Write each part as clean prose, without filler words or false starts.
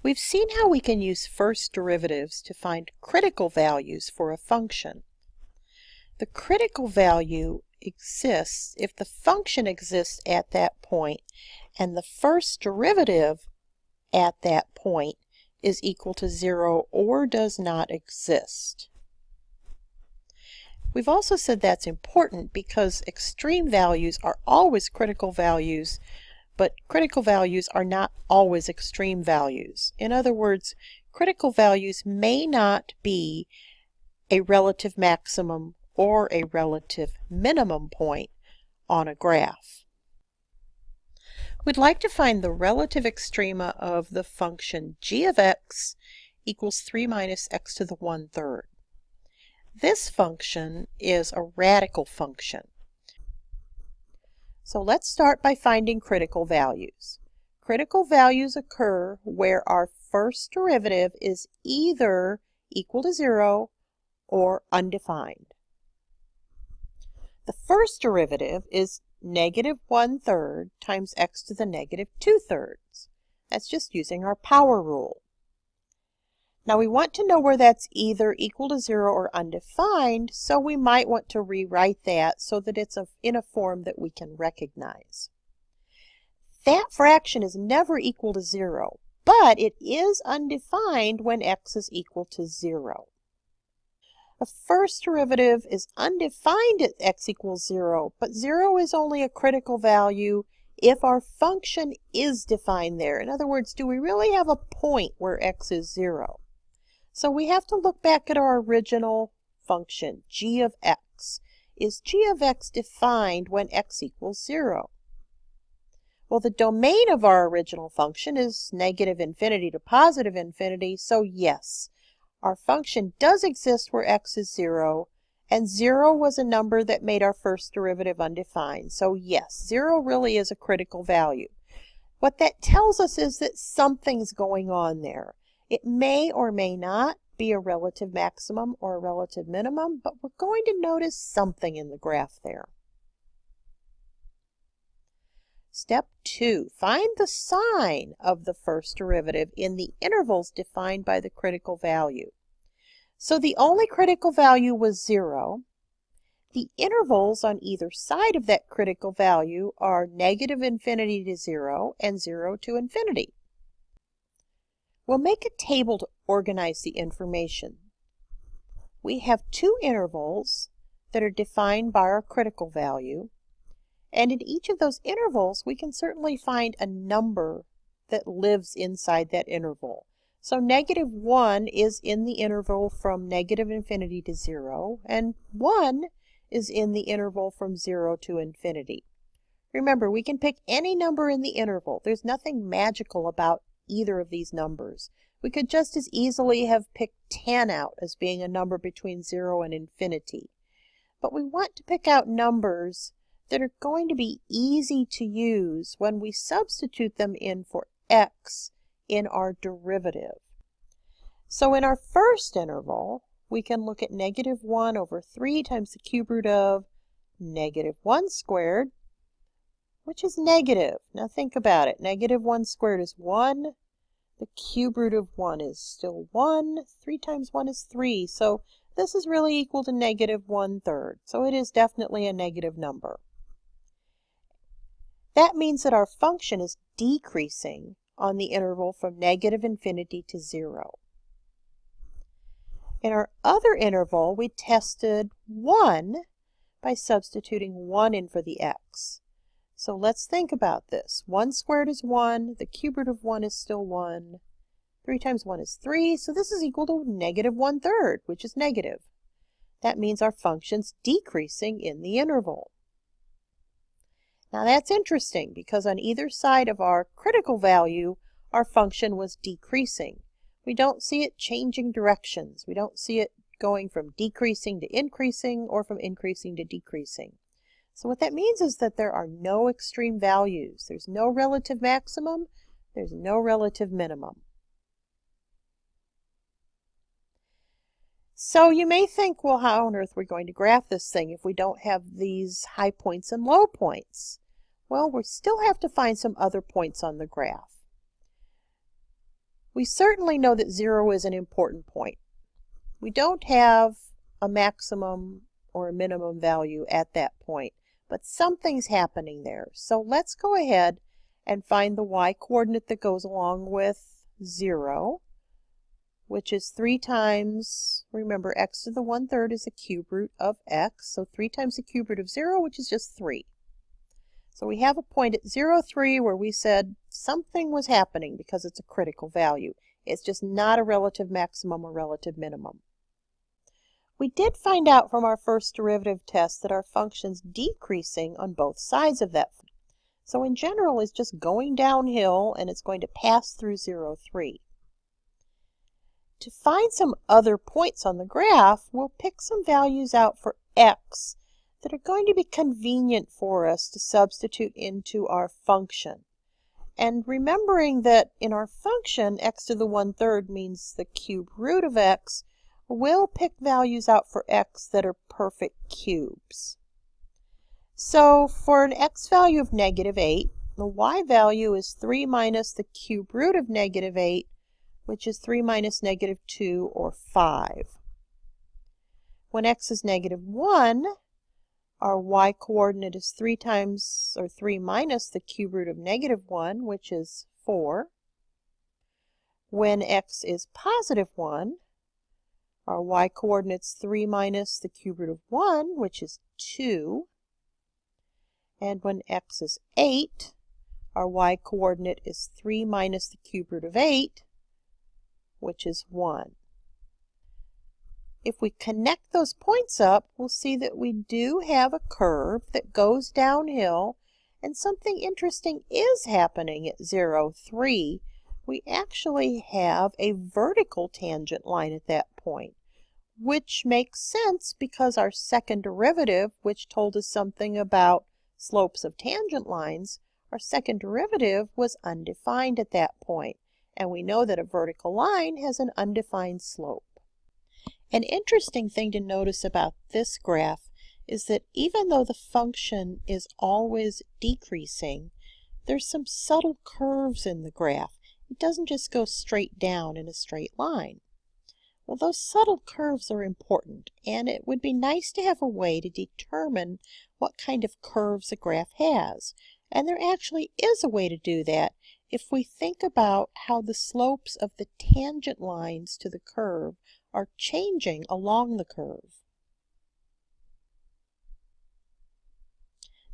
We've seen how we can use first derivatives to find critical values for a function. The critical value exists if the function exists at that point and the first derivative at that point is equal to 0 or does not exist. We've also said that's important because extreme values are always critical values, but critical values are not always extreme values. In other words, critical values may not be a relative maximum or a relative minimum point on a graph. We'd like to find the relative extrema of the function g of x equals 3 minus x to the 1/3. This function is a radical function. So let's start by finding critical values. Critical values occur where our first derivative is either equal to 0 or undefined. The first derivative is negative 1/3 times x to the negative 2/3. That's just using our power rule. Now we want to know where that's either equal to 0 or undefined, so we might want to rewrite that so that it's in a form that we can recognize. That fraction is never equal to 0, but it is undefined when x is equal to 0. The first derivative is undefined at x equals 0, but 0 is only a critical value if our function is defined there. In other words, do we really have a point where x is 0? So we have to look back at our original function, g of x. Is g of x defined when x equals 0? Well, the domain of our original function is negative infinity to positive infinity, so yes, our function does exist where x is 0, and 0 was a number that made our first derivative undefined. So yes, 0 really is a critical value. What that tells us is that something's going on there. It may or may not be a relative maximum or a relative minimum, but we're going to notice something in the graph there. Step 2, find the sign of the first derivative in the intervals defined by the critical value. So the only critical value was 0. The intervals on either side of that critical value are negative infinity to 0 and 0 to infinity. We'll make a table to organize the information. We have two intervals that are defined by our critical value, and in each of those intervals we can certainly find a number that lives inside that interval. So negative 1 is in the interval from negative infinity to 0, and 1 is in the interval from 0 to infinity. Remember, we can pick any number in the interval. There's nothing magical about either of these numbers. We could just as easily have picked 10 out as being a number between 0 and infinity. But we want to pick out numbers that are going to be easy to use when we substitute them in for x in our derivative. So in our first interval, we can look at negative 1 over 3 times the cube root of negative 1 squared, which is negative. Now think about it. Negative 1 squared is 1. The cube root of 1 is still 1. 3 times 1 is 3. So this is really equal to negative 1/3. So it is definitely a negative number. That means that our function is decreasing on the interval from negative infinity to 0. In our other interval, we tested 1 by substituting 1 in for the x. So let's think about this. 1 squared is 1. The cube root of 1 is still 1. 3 times 1 is 3. So this is equal to negative 1/3, which is negative. That means our function's decreasing in the interval. Now that's interesting because on either side of our critical value, our function was decreasing. We don't see it changing directions. We don't see it going from decreasing to increasing or from increasing to decreasing. So what that means is that there are no extreme values. There's no relative maximum. There's no relative minimum. So you may think, well, how on earth are we going to graph this thing if we don't have these high points and low points? Well, we still have to find some other points on the graph. We certainly know that 0 is an important point. We don't have a maximum or a minimum value at that point, but something's happening there. So let's go ahead and find the y-coordinate that goes along with 0, which is 3 times, remember x to the 1/3 is the cube root of x, so 3 times the cube root of 0, which is just 3. So we have a point at 0, 3 where we said something was happening because it's a critical value. It's just not a relative maximum or relative minimum. We did find out from our first derivative test that our function's decreasing on both sides of that. So in general, it's just going downhill and it's going to pass through 0, 3. To find some other points on the graph, we'll pick some values out for x that are going to be convenient for us to substitute into our function. And remembering that in our function, x to the 1/3 means the cube root of x, we'll pick values out for x that are perfect cubes. So for an x value of -8, the y value is 3 minus the cube root of -8, which is 3 minus -2, or 5. When x is -1, our y-coordinate is 3 times, or 3 minus the cube root of -1, which is 4. When x is +1, our y-coordinate is 3 minus the cube root of 1, which is 2. And when x is 8, our y-coordinate is 3 minus the cube root of 8, which is 1. If we connect those points up, we'll see that we do have a curve that goes downhill, and something interesting is happening at 0, 3. We actually have a vertical tangent line at that point, which makes sense because our second derivative, which told us something about slopes of tangent lines, our second derivative was undefined at that point, and we know that a vertical line has an undefined slope. An interesting thing to notice about this graph is that even though the function is always decreasing, there's some subtle curves in the graph. It doesn't just go straight down in a straight line. Well, those subtle curves are important, and it would be nice to have a way to determine what kind of curves a graph has. And there actually is a way to do that if we think about how the slopes of the tangent lines to the curve are changing along the curve.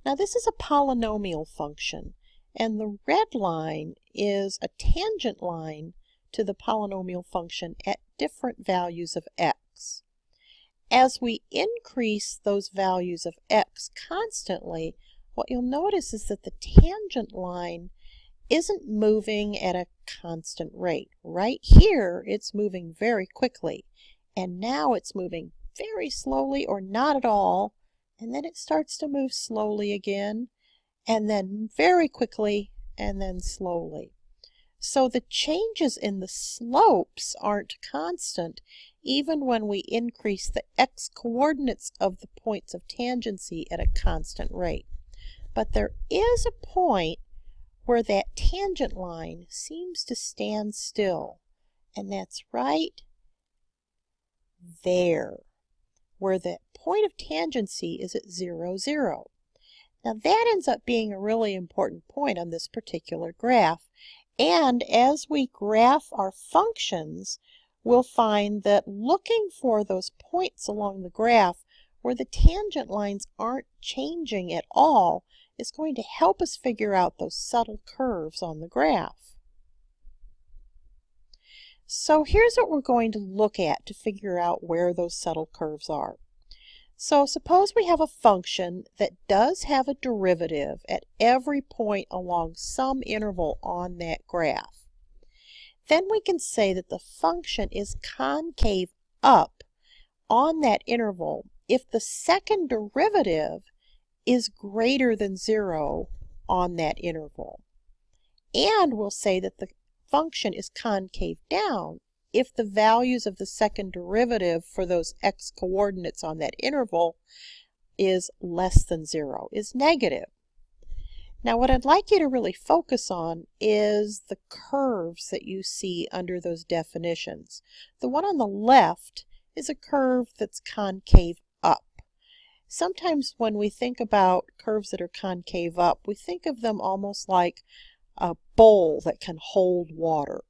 Now this is a polynomial function, and the red line is a tangent line to the polynomial function at different values of x. As we increase those values of x constantly, what you'll notice is that the tangent line isn't moving at a constant rate. Right here, it's moving very quickly, and now it's moving very slowly or not at all, and then it starts to move slowly again, and then very quickly, and then slowly. So the changes in the slopes aren't constant, even when we increase the x-coordinates of the points of tangency at a constant rate. But there is a point where that tangent line seems to stand still, and that's right there, where the point of tangency is at 0, 0. Now that ends up being a really important point on this particular graph, and as we graph our functions, we'll find that looking for those points along the graph where the tangent lines aren't changing at all is going to help us figure out those subtle curves on the graph. So here's what we're going to look at to figure out where those subtle curves are. So suppose we have a function that does have a derivative at every point along some interval on that graph. Then we can say that the function is concave up on that interval if the second derivative is greater than 0 on that interval. And we'll say that the function is concave down if the values of the second derivative for those x-coordinates on that interval is less than 0, is negative. Now what I'd like you to really focus on is the curves that you see under those definitions. The one on the left is a curve that's concave up. Sometimes when we think about curves that are concave up, we think of them almost like a bowl that can hold water.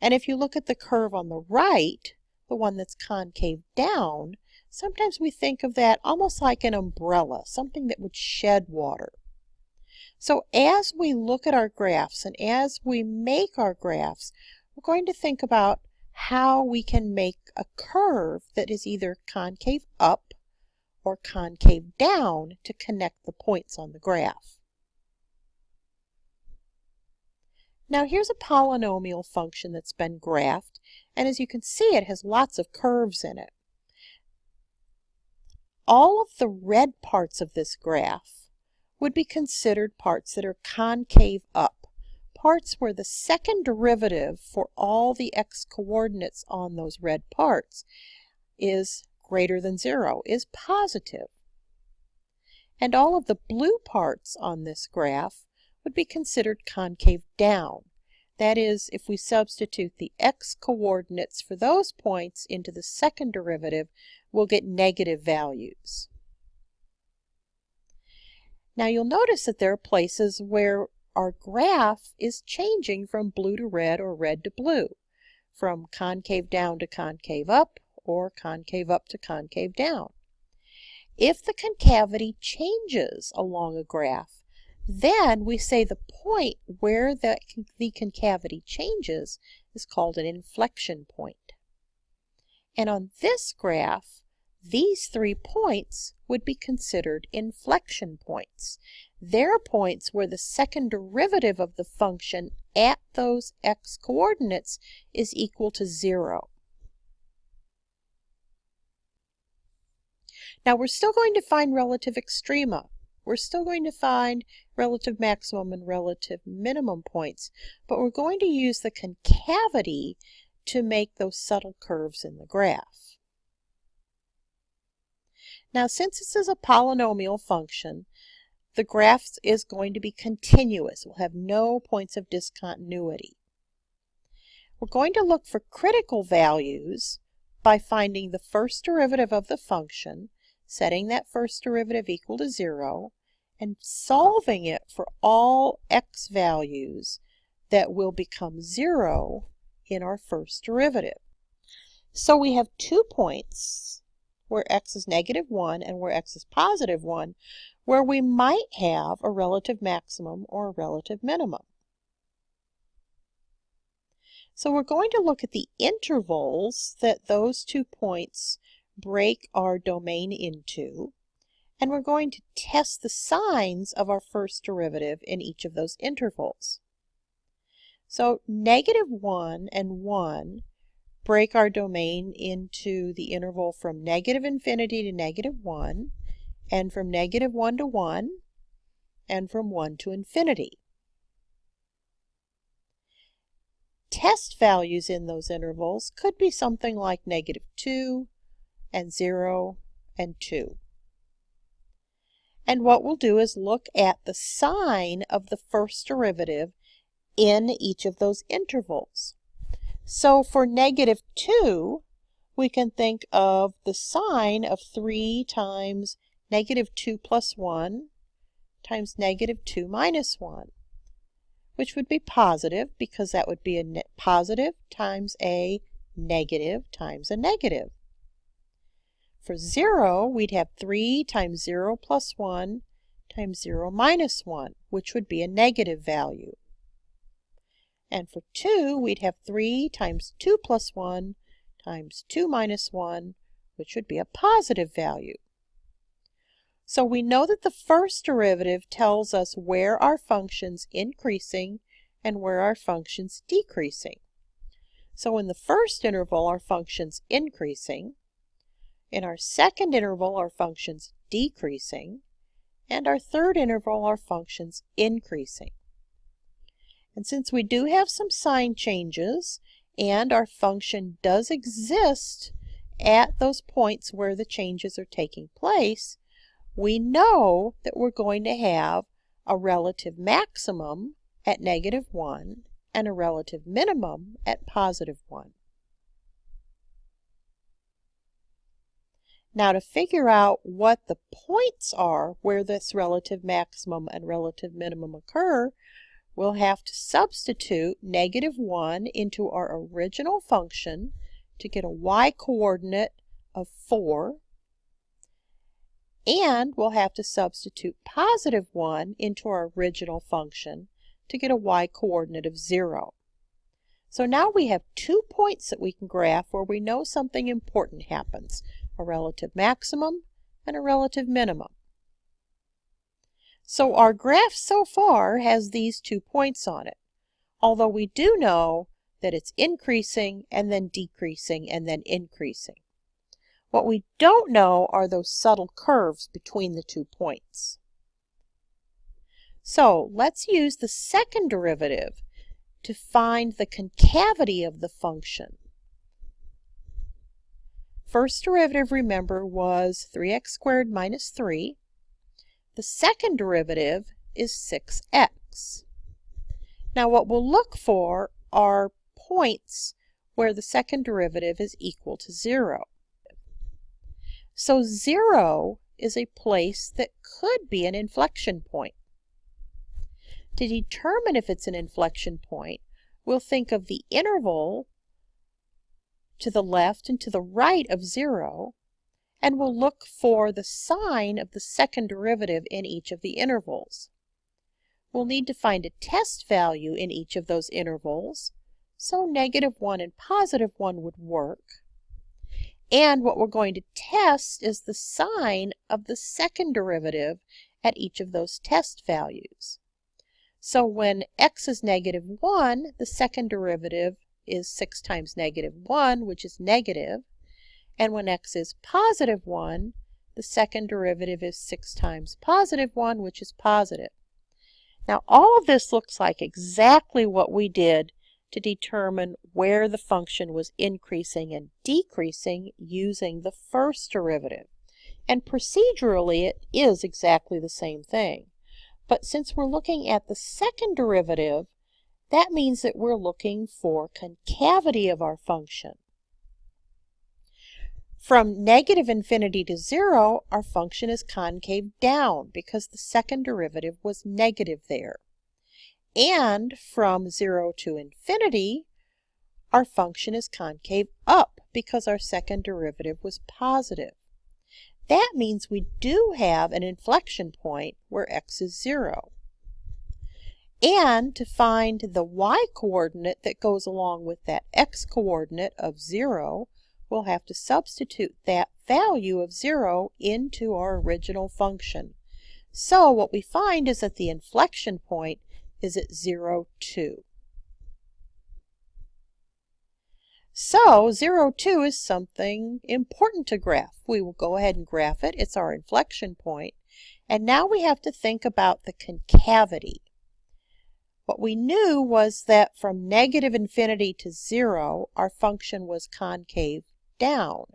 And if you look at the curve on the right, the one that's concave down, sometimes we think of that almost like an umbrella, something that would shed water. So as we look at our graphs and as we make our graphs, we're going to think about how we can make a curve that is either concave up or concave down to connect the points on the graph. Now here's a polynomial function that's been graphed, and as you can see, it has lots of curves in it. All of the red parts of this graph would be considered parts that are concave up, parts where the second derivative for all the x coordinates on those red parts is greater than 0, is positive. And all of the blue parts on this graph would be considered concave down. That is, if we substitute the x coordinates for those points into the second derivative, we'll get negative values. Now you'll notice that there are places where our graph is changing from blue to red or red to blue, from concave down to concave up or concave up to concave down. If the concavity changes along a graph, then we say the point where the concavity changes is called an inflection point. And on this graph, these 3 points would be considered inflection points. They're points where the second derivative of the function at those x coordinates is equal to 0. Now we're still going to find relative extrema. We're still going to find relative maximum and relative minimum points, but we're going to use the concavity to make those subtle curves in the graph. Now, since this is a polynomial function, the graph is going to be continuous. We'll have no points of discontinuity. We're going to look for critical values by finding the first derivative of the function, setting that first derivative equal to 0, and solving it for all x values that will become 0 in our first derivative. So we have 2 points where x is -1 and where x is +1, where we might have a relative maximum or a relative minimum. So we're going to look at the intervals that those 2 points break our domain into, and we're going to test the signs of our first derivative in each of those intervals. So -1 and 1 break our domain into the interval from -∞ to -1, and from -1 to 1, and from 1 to infinity. Test values in those intervals could be something like -2 and 0 and 2. And what we'll do is look at the sign of the first derivative in each of those intervals. So for -2, we can think of the sign of 3 times -2 plus 1 times -2 minus 1, which would be positive because that would be a positive times a negative times a negative. For 0, we'd have 3 times 0 plus 1 times 0 minus 1, which would be a negative value. And for 2, we'd have 3 times 2 plus 1 times 2 minus 1, which would be a positive value. So we know that the first derivative tells us where our function's increasing and where our function's decreasing. So in the first interval, our function's increasing. In our second interval, our function's decreasing. And our third interval, our function's increasing. And since we do have some sign changes, and our function does exist at those points where the changes are taking place, we know that we're going to have a relative maximum at -1 and a relative minimum at +1. Now, to figure out what the points are where this relative maximum and relative minimum occur, we'll have to substitute -1 into our original function to get a y-coordinate of 4, and we'll have to substitute +1 into our original function to get a y-coordinate of 0. So now we have 2 points that we can graph where we know something important happens, a relative maximum and a relative minimum. So our graph so far has these 2 points on it, although we do know that it's increasing and then decreasing and then increasing. What we don't know are those subtle curves between the 2 points. So let's use the second derivative to find the concavity of the function. First derivative, remember, was 3x squared minus 3. The second derivative is 6x. Now what we'll look for are points where the second derivative is equal to 0. So 0 is a place that could be an inflection point. To determine if it's an inflection point, we'll think of the interval to the left and to the right of 0, and we'll look for the sign of the second derivative in each of the intervals. We'll need to find a test value in each of those intervals, so -1 and +1 would work. And what we're going to test is the sign of the second derivative at each of those test values. So when x is -1, the second derivative is 6 times -1, which is negative. And when x is +1, the second derivative is 6 times +1, which is positive. Now all of this looks like exactly what we did to determine where the function was increasing and decreasing using the first derivative. And procedurally it is exactly the same thing. But since we're looking at the second derivative, that means that we're looking for concavity of our function. From -∞ to 0, our function is concave down because the second derivative was negative there. And from 0 to infinity, our function is concave up because our second derivative was positive. That means we do have an inflection point where x is 0. And to find the y-coordinate that goes along with that x-coordinate of 0, we'll have to substitute that value of 0 into our original function. So what we find is that the inflection point is at 0, 2. So 0, 2 is something important to graph. We will go ahead and graph it. It's our inflection point. And now we have to think about the concavity. What we knew was that from -∞ to 0, our function was concave down.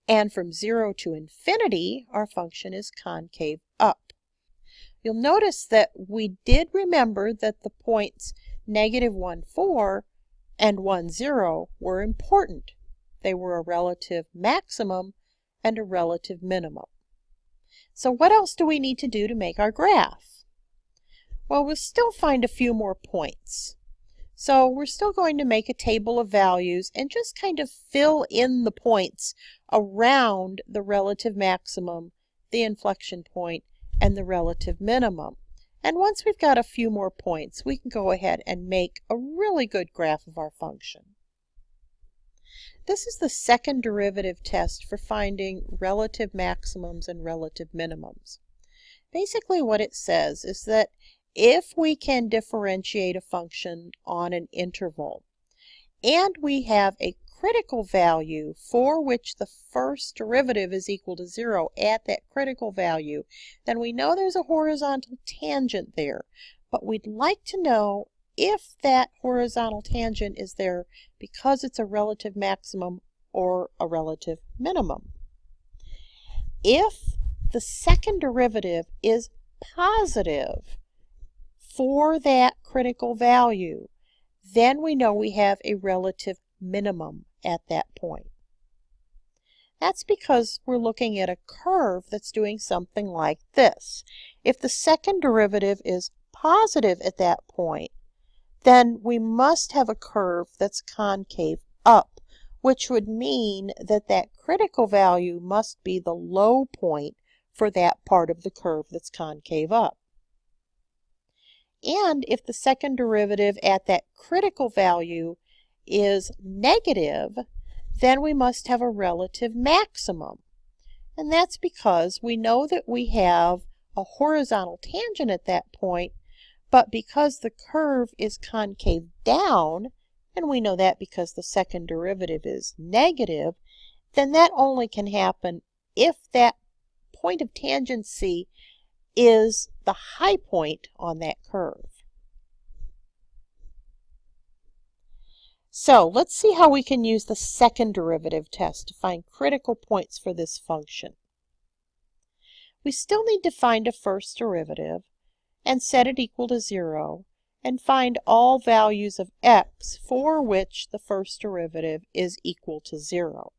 And from 0 to infinity, our function is concave up. You'll notice that we did remember that the points -1, 4 and 1, 0 were important. They were a relative maximum and a relative minimum. So what else do we need to do to make our graph? Well, we'll still find a few more points. So we're still going to make a table of values and just kind of fill in the points around the relative maximum, the inflection point, and the relative minimum. And once we've got a few more points, we can go ahead and make a really good graph of our function. This is the second derivative test for finding relative maximums and relative minimums. Basically what it says is that if we can differentiate a function on an interval, and we have a critical value for which the first derivative is equal to 0 at that critical value, then we know there's a horizontal tangent there. But we'd like to know if that horizontal tangent is there because it's a relative maximum or a relative minimum. If the second derivative is positive for that critical value, then we know we have a relative minimum at that point. That's because we're looking at a curve that's doing something like this. If the second derivative is positive at that point, then we must have a curve that's concave up, which would mean that that critical value must be the low point for that part of the curve that's concave up. And if the second derivative at that critical value is negative, then we must have a relative maximum. And that's because we know that we have a horizontal tangent at that point, but because the curve is concave down, and we know that because the second derivative is negative, then that only can happen if that point of tangency is the high point on that curve. So let's see how we can use the second derivative test to find critical points for this function. We still need to find a first derivative and set it equal to 0 and find all values of x for which the first derivative is equal to 0.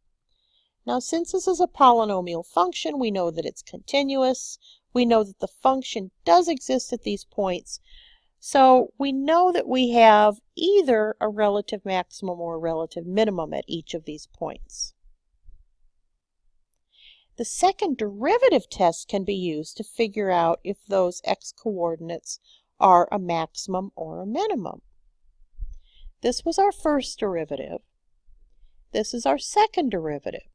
Now, since this is a polynomial function, we know that it's continuous. We know that the function does exist at these points. So we know that we have either a relative maximum or a relative minimum at each of these points. The second derivative test can be used to figure out if those x-coordinates are a maximum or a minimum. This was our first derivative. This is our second derivative.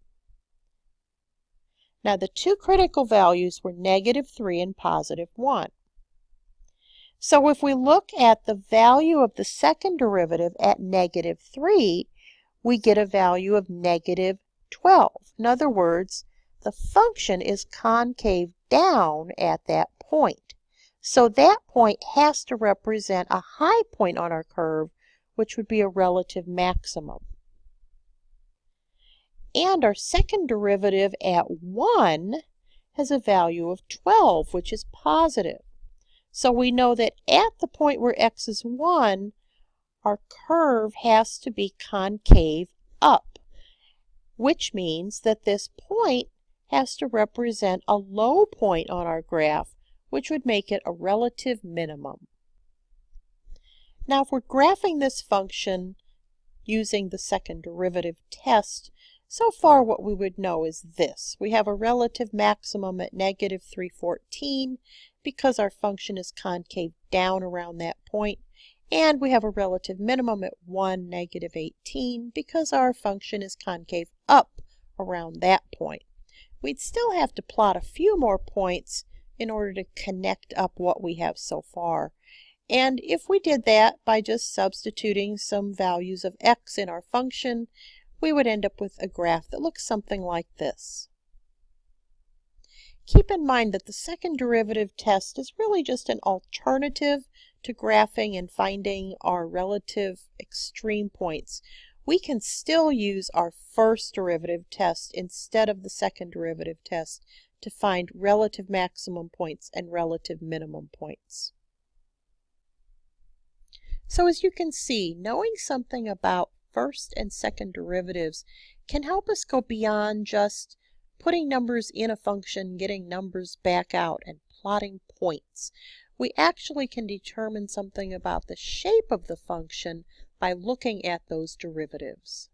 Now the two critical values were -3 and +1. So if we look at the value of the second derivative at -3, we get a value of -12. In other words, the function is concave down at that point. So that point has to represent a high point on our curve, which would be a relative maximum. And our second derivative at 1 has a value of 12, which is positive. So we know that at the point where x is 1, our curve has to be concave up, which means that this point has to represent a low point on our graph, which would make it a relative minimum. Now, if we're graphing this function using the second derivative test, so far what we would know is this. We have a relative maximum at -314 because our function is concave down around that point, and we have a relative minimum at 1, -18 because our function is concave up around that point. We'd still have to plot a few more points in order to connect up what we have so far. And if we did that by just substituting some values of x in our function, we would end up with a graph that looks something like this. Keep in mind that the second derivative test is really just an alternative to graphing and finding our relative extreme points. We can still use our first derivative test instead of the second derivative test to find relative maximum points and relative minimum points. So as you can see, knowing something about first and second derivatives can help us go beyond just putting numbers in a function, getting numbers back out, and plotting points. We actually can determine something about the shape of the function by looking at those derivatives.